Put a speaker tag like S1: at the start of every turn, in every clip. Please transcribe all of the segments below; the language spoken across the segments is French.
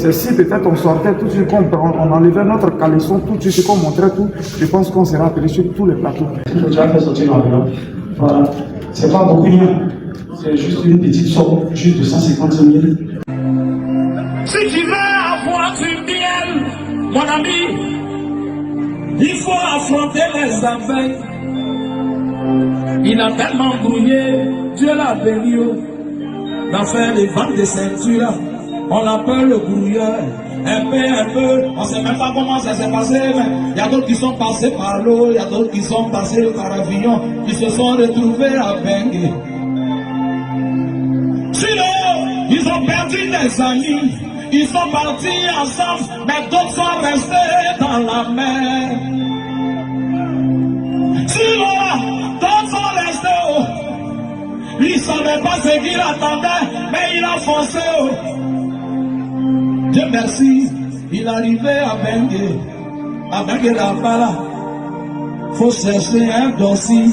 S1: c'est si peut-être on sortait tout de suite, on enlevait notre caleçon tout de suite, qu'on montrait tout, je pense qu'on serait appelé sur tous les plateaux.
S2: Il faut déjà faire sortir l'enveloppe. Voilà. C'est pas beaucoup rien. C'est juste une petite somme, juste de 150 000.
S3: Si tu veux avoir une miel, mon ami, il faut affronter les abeilles. Il a tellement brouillé, Dieu l'a béni, d'en faire les ventes de ceinture. On l'appelle le brouilleur. Un peu, on ne sait même pas comment ça s'est passé, mais il y a d'autres qui sont passés par l'eau, il y a d'autres qui sont passés par avion, qui se sont retrouvés à Bengue. Sinon, ils ont perdu des amis, ils sont partis ensemble, mais d'autres sont restés dans la mer. Sinon, d'autres sont restés, ils ne savaient pas ce qu'il attendait, mais il a foncé. Dieu merci, il est arrivé à Bengue là-bas là. Faut chercher un dossier.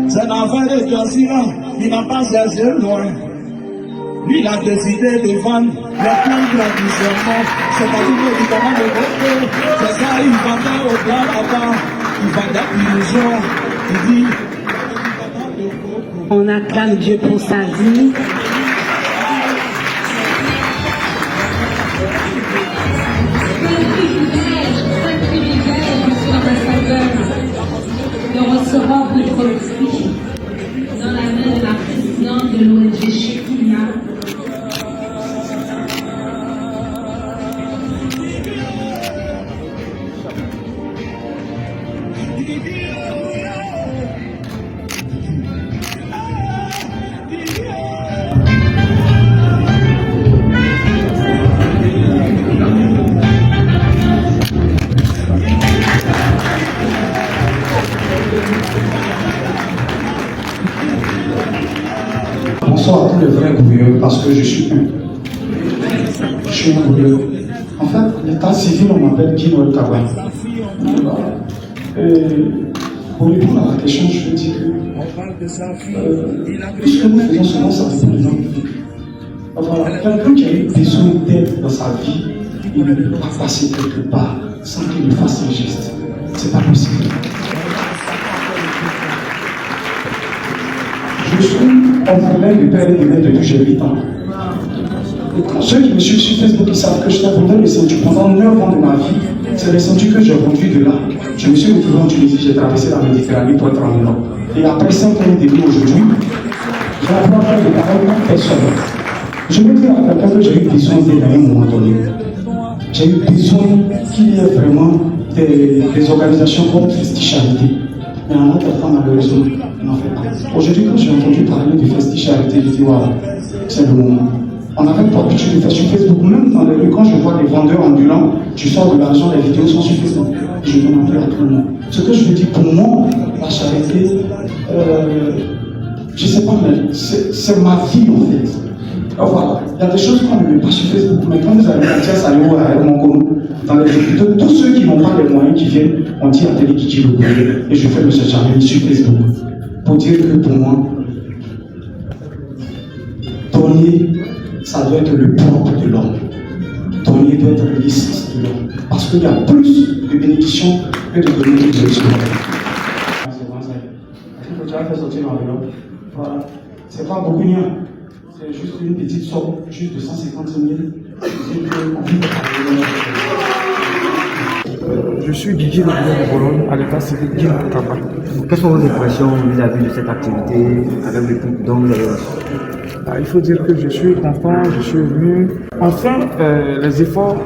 S3: C'est l'affaire de dossier là, il n'a pas cherché loin. Lui, il a décidé de vendre les plans traditionnels, c'est-à-dire le médicament de beauté. C'est ça, il vendait au plat là-bas, il vendait illusion, il dit.
S4: On acclame Dieu pour sa vie.
S5: De recevoir votre prix dans la main de la présidente de l'ONG Shekinah.
S2: Bonsoir à tous les vrais gourrieux, parce que je suis un. Je suis un gourrieux. En fait, l'état civil, on m'appelle Kino Kawa. Pour répondre à la question, je veux dire que tout ce que nous faisons souvent, ça dépend des gens publics. Voilà, quelqu'un qui a eu besoin d'aide dans sa vie, il ne peut pas passer quelque part sans qu'il fasse un geste. C'est pas possible. Je suis orphelin de père et de mère depuis que j'ai 8 ans. Et quand ceux qui me suivent sur Facebook, ils savent que je vendais les ceintures pendant 9 ans de ma vie. C'est les ceintures que j'ai vendues de là. Je me suis retrouvé en Tunisie, j'ai traversé la Méditerranée pour être en Europe. Et après 5 ans de vie aujourd'hui, je n'apprends pas de parole comme personne. Je me dis à quelqu'un que j'ai eu besoin d'aide à un moment donné. J'ai eu besoin qu'il y ait vraiment des organisations comme Festi Charité. Mais en autre temps, malheureusement, on n'en fait pas. Aujourd'hui, quand j'ai entendu parler du Festi Charité, je dis waouh, c'est le moment. On n'avait pas l'habitude de faire sur Facebook. Même dans les rues, quand je vois des vendeurs ambulants, tu sors de l'argent, les vidéos sont sur Facebook. Et je donne un peu à tout le monde. Ce que je veux dire, pour moi, la charité, je ne sais pas, mais c'est ma vie en fait. Alors voilà, il y a des choses qu'on ne met pas sur Facebook, mais quand vous allez à Tiasalio, à Mongono, dans les hôpitaux, tous ceux qui n'ont pas les moyens qui viennent, on dit à Télé Kiki le Gouré, et je fais M. Charlie sur Facebook, pour dire que pour moi, donner, ça doit être le propre de l'homme. Donner doit être l'essence de l'homme. Parce qu'il y a plus de bénédictions que de donner de Dieu. Il faut déjà faire sortir l'enveloppe. Voilà. C'est pas beaucoup rien. C'est juste une petite somme, juste de 150 000.
S1: Je suis Guigui de Bologne, à l'état civil Guy Kaba.
S6: Quelles sont vos impressions vis-à-vis de cette activité avec l'équipe dont vous avez reçu?
S1: Il faut dire que je suis content, je suis venu. Enfin, les efforts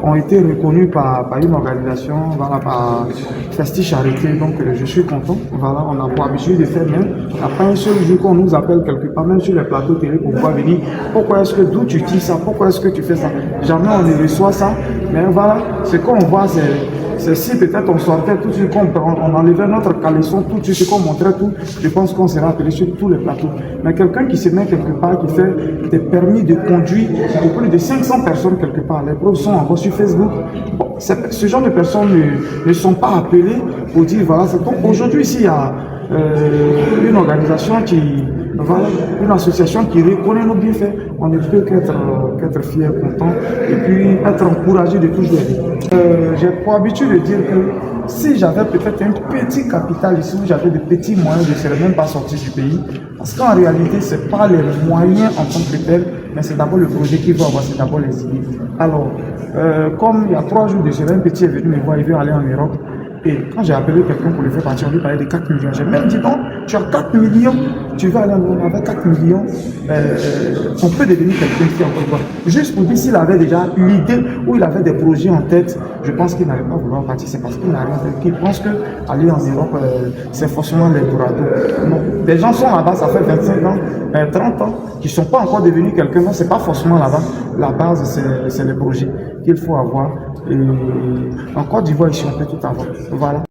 S1: ont été reconnus par une organisation, voilà, par Festi Charité, donc je suis content. Voilà, on a pour habitude de faire même. Après un seul jour qu'on nous appelle quelque part, même sur les plateaux télé, pour pouvoir venir, pourquoi est-ce que d'où tu tires ça, pourquoi est-ce que tu fais ça? Jamais on ne reçoit ça, mais voilà, ce qu'on voit, c'est si peut-être on sortait tout de suite, on enlevait notre caleçon tout de suite, qu'on montrait tout, je pense qu'on serait appelé sur tous les plateaux. Mais quelqu'un qui se met quelque part, qui fait des permis de conduire pour plus de 500 personnes quelque part, les preuves sont encore sur Facebook. Bon, ce genre de personnes ne sont pas appelées pour dire voilà, c'est donc aujourd'hui ici il y a une organisation qui Voilà, une association qui reconnaît nos bienfaits. On ne peut qu'être fiers, contents et puis être encouragés de toujours. J'ai pour habitude de dire que si j'avais peut-être un petit capital ici, où j'avais de petits moyens, je ne serais même pas sorti du pays. Parce qu'en réalité, ce n'est pas les moyens en tant que tels, mais c'est d'abord le projet qu'il faut avoir, c'est d'abord les idées. Alors, comme il y a 3 jours de cela, un petit est venu me voir, il veut aller en Europe. Et quand j'ai appelé quelqu'un pour le faire partir, on lui parlait de 4 millions. J'ai même dit non, tu as 4 millions, tu vas aller en Europe avec 4 millions, on peut devenir quelqu'un qui est encore quoi. Juste pour dire s'il avait déjà l'idée ou il avait des projets en tête, je pense qu'il n'allait pas vouloir partir. C'est parce qu'il n'a rien fait. Qu'il pense qu'aller en Europe, c'est forcément l'Eldorado. Non, des gens sont là-bas, ça fait 25 ans, 30 ans, qui ne sont pas encore devenus quelqu'un. Non, ce n'est pas forcément là-bas. La base, c'est les projets qu'il faut avoir. Et en Côte d'Ivoire, ici, on peut tout avoir. Voilà.